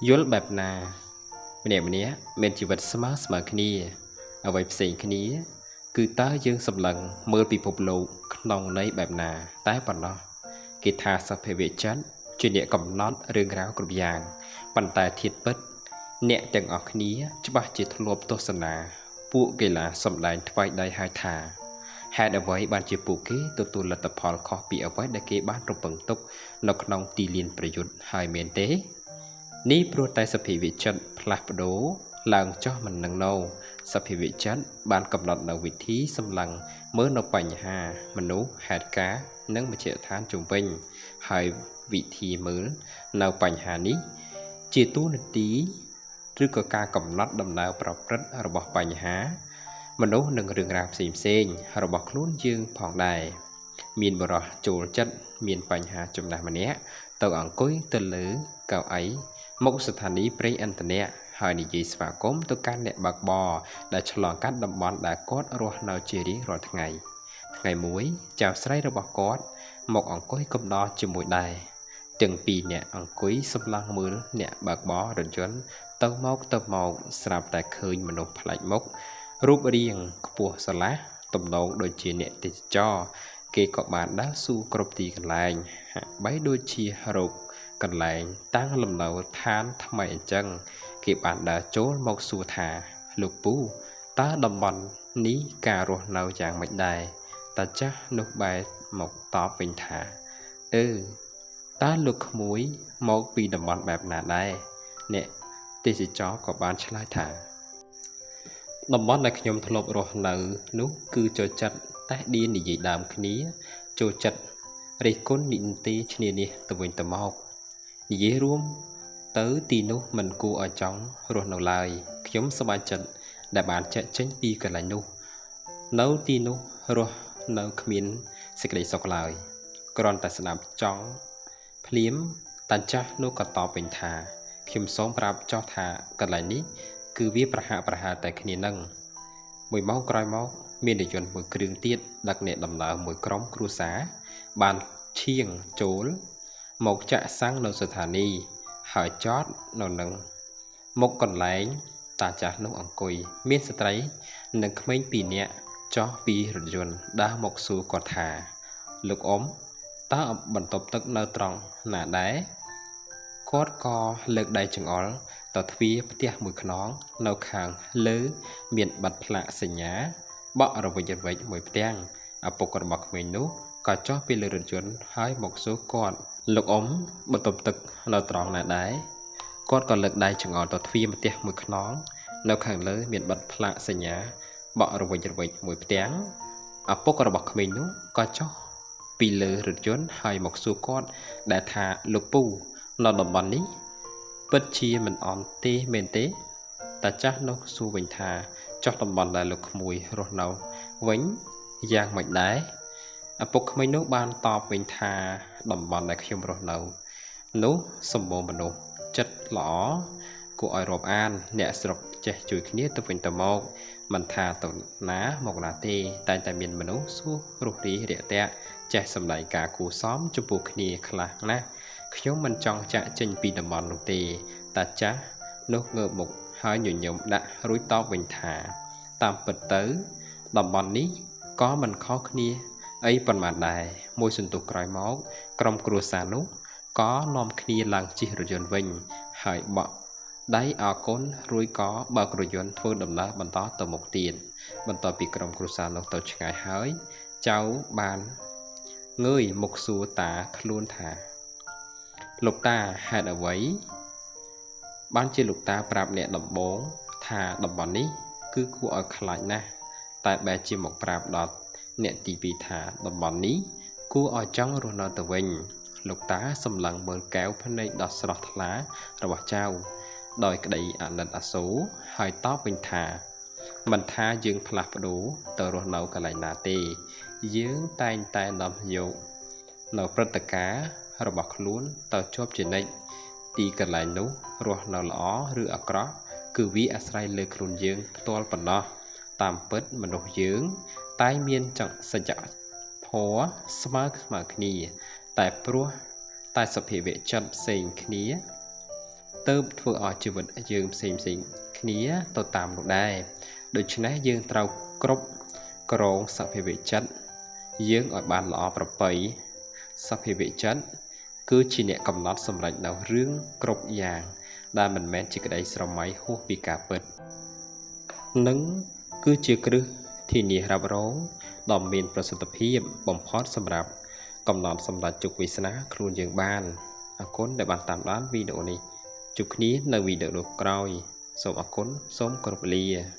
យល់បែបណាម្នាក់មានជីវិតស្មើគ្នាអ្វីផ្សេងគ្នាគឺតើយើងសម្លឹងមើលពិភពលោកក្នុងន័យបែបណាតែប៉ុណ្ណោះគេថាសភាវៈចិត្តជាអ្នកកំណត់រឿងរ៉ាវគ្រប់យ៉ាងប៉ុន្តែធាតុពិតអ្នកទាំងអស់គ្នាច្បាស់ជាធ្លាប់ទស្សនាពួកកីឡាសម្ដែងថ្វាយដៃហៅថាហេតុអ្វីបានជាពួកគេទទួលលទ្ធផលខុសពីអ្វីដែលគេបានរំពឹងទុកនៅក្នុងទីលានប្រយុទ្ធហើយមែនទេនេះព្រោះតែសភាវៈចិត្តផ្លាស់ប្ដូរឡើងចុះមិននឹងនៅសភាវៈចិត្តបានកំណត់នៅវិធីសម្លឹងមើលនៅបញ្ហាមនុស្សហេតុការណ៍និងមជ្ឈដ្ឋានជុំវិញហើយវិធីមើលនៅបញ្ហានេះជាទូនាទីឬក៏ការកំណត់ដំណើរប្រព្រឹត្តរបស់បញ្ហាមនុស្សនិងរឿងរ៉ាវផ្សេងរបស់ខ្លួនយើងផងដែរមានបរិះចូលចិត្តមានបញ្ហាចំណាស់ម្នាក់ទៅអង្គុយទៅលើកៅអីមុខស្ថានីយ៍ប្រេងឥន្ធនៈហើយនិយាយស្វាគមន៍ទៅកាន់អ្នកបើកបរដែលឆ្លងកាត់តំបន់ដែលគាត់រស់នៅជារៀងរាល់ថ្ងៃមួយចៅស្រីរបស់គាត់មកអង្គុយកំដរជាមួយដែរទាំងពីរអ្នកអង្គុយសម្លឹងមើលអ្នកបើកបររថយន្តទៅមកស្រាប់តែឃើញមនុស្សប្លែកមុខរូបរាងខ្ពស់ស្រឡះទំនងដូចជាអ្នកទេសចរគេក៏បានដើរសួរគ្រប់ទីកន្លែងហាក់បីដូចជារោគកន្លែងតាំងលំនៅឋានថ្មីអញ្ចឹងគេបានដើរចូលមកសួរថាលោកពូតើតំបន់នេះការរស់នៅយ៉ាងម៉េចដែរតាចាស់នោះបែរមកតបវិញថាតើលោកក្មួយមកពីតំបន់បែបណាដែរអ្នកទេសចរក៏បានឆ្លើយថាតំបន់ដែលខ្ញុំធ្លាប់រស់នៅនោះគឺចូលចិត្តតេះដៀននិយាយដើមគ្នាចូលចិត្តរិះគន់និន្ទាឈ្នានេះទៅវិញទៅមកនិយាយរួមទៅទីនោះមិនគួរឲ្យចង់រស់នៅឡើយខ្ញុំសប្បាយចិត្តដែលបានចាក់ចេញពីកន្លែងនោះនៅទីនោះរស់នៅគ្មានសេចក្តីសុខឡើយគ្រាន់តែស្ដាប់ចង់ភ្លាមតាចាស់នោះក៏តបវិញថាខ្ញុំសូមប្រាប់ចោះថាកន្លែងនេះគឺវាប្រហាក់តែគ្នានឹង1ម៉ោងក្រោយមកមានរថយន្តមួយគ្រឿងទៀតដឹកអ្នកដំណើរមួយក្រុមគ្រួសារបានឈៀងចូលមកចាក់សាំងនៅស្ថានីយ៍ហើយចតនៅនឹងមុខកន្លែងតាចាស់នោះអង្គុយមានស្ត្រីនិងក្មេង2នាក់ចុះពីរថយន្តដើរមកសួរគាត់ថាលោកអ៊ំតើបន្ទប់ទឹកនៅត្រង់ណាដែរគាត់ក៏លើកដៃចង្អុលទៅទ្វារផ្ទះមួយខ្នងនៅខាងលើមានប័ណ្ណផ្លាកសញ្ញាបក់រវិចមួយផ្ទាំងឪពុករបស់ក្មេងនោះក៏ចុះពីលើរថយន្តហើយមកសួរគាត់លោកអ៊ំបន្ទប់ទឹកនៅត្រង់ណាដែរគាត់ក៏លើកដៃចង្អុលទៅទ្វារផ្ទះមួយខ្នងនៅខាងលើមានប័ណ្ណផ្លាកសញ្ញាបក់រវិចមួយផ្ទាំងឪពុករបស់ក្មេងនោះក៏ចុះពីលើរថយន្តហើយមកសួរគាត់ដែលថាលោកពូនៅតំបន់នេះពិតជាមិនអន់ទេមែនទេតាចាស់នោះសួរវិញថាចុះតំបន់ដែលលោកក្មួយរស់នៅវិញយ៉ាងម៉េចដែរឪពុកក្មេងនោះបានតបវិញថាតំបន់ដែលខ្ញុំរស់នៅនោះសម្បូរមនុស្សចិត្តល្អគួរឲ្យរាប់អានអ្នកស្រុកចេះជួយគ្នាទៅវិញទៅមកមិនថាទៅណាមកណាទេតែងតែមានមនុស្សសួររស់រីរាក់ទាក់ចេះសម្ដែងការគួសមចំពោះគ្នាខ្លះណាស់ខ្ញុំមិនចង់ចាក់ចេញពីតំបន់នោះទេតាចាស់នោះងើបមុខហើយញញឹមដាក់រួចតបវិញថាតាមពិតទៅតំបន់នេះក៏មិនខុសគ្នាអីប៉ុន្មានដែរមួយសន្ទុះក្រោយមកក្រុមគ្រួសារនោះក៏នាំគ្នាឡើងជិះរថយន្តវិញហើយបក់ដៃអរគុណរួចក៏បើករថយន្តធ្វើដំណើរបន្តទៅមុខទៀតបន្ទាប់ពីក្រុមគ្រួសារនោះទៅឆ្ងាយហើយចៅបានងើយមុខសួរតាខ្លួនថាលោកតាហេតុអ្វីបានជាលោកតាប្រាប់អ្នកដំបងថាតំបន់នេះគឺគួរឲ្យខ្លាចណាស់តែបែរជាមកប្រាប់ដល់អ្នកទី2ថាតំបន់នេះគួរឲ្យចង់រស់នៅទៅវិញលោកតាសម្លឹងមើលកែវភ្នែកដ៏ស្រស់ថ្លារបស់ចៅដោយក្តីអាណិតអាសូរហើយតបវិញថាមិនថាយើងផ្លាស់ប្ដូរទៅរស់នៅកន្លែងណាទេយើងតែងតែនាំយកនៅព្រឹត្តិការណ៍របស់ខ្លួនទៅជាប់ជានិច្ចទីកន្លែងនោះរស់នៅល្អឬអាក្រក់គឺវាអាស្រ័យលើខ្លួនយើងផ្ទាល់ប៉ុណ្ណោះតាមពិតមនុស្សយើងតែមានសច្ចធម៌ស្មើគ្នាតែព្រោះតែសភាវៈចិត្តផ្សេងគ្នាទ ទៅធ្វើឲ្យជីវិតយើងផ្សេងគ្នាទៅតាមនោះដែរដូច្នេះយើងត្រូវគ្រប់គ្រងសភាវៈចិត្តយើងឲ្យបានល្អប្រពៃសភាវៈចិត្តគឺជាអ្នកកំណត់សម្រេចនៅរឿងគ្រប់យ៉ាងដែលមិនមែនជាក្តីស្រមៃហួសពីការពិតនិងគឺជាគ្រឹះធានារ៉ាប់រងដ៏មានប្រសិទ្ធភាពបំផុតសម្រាប់កំណត់សម្រេចជោគវាសនាខ្លួនយើងបានអរគុណដែលបានតាមដានវីដេអូនេះជួបគ្នានៅវីដេអូក្រោយសូមអរគុណសូមគោរពលា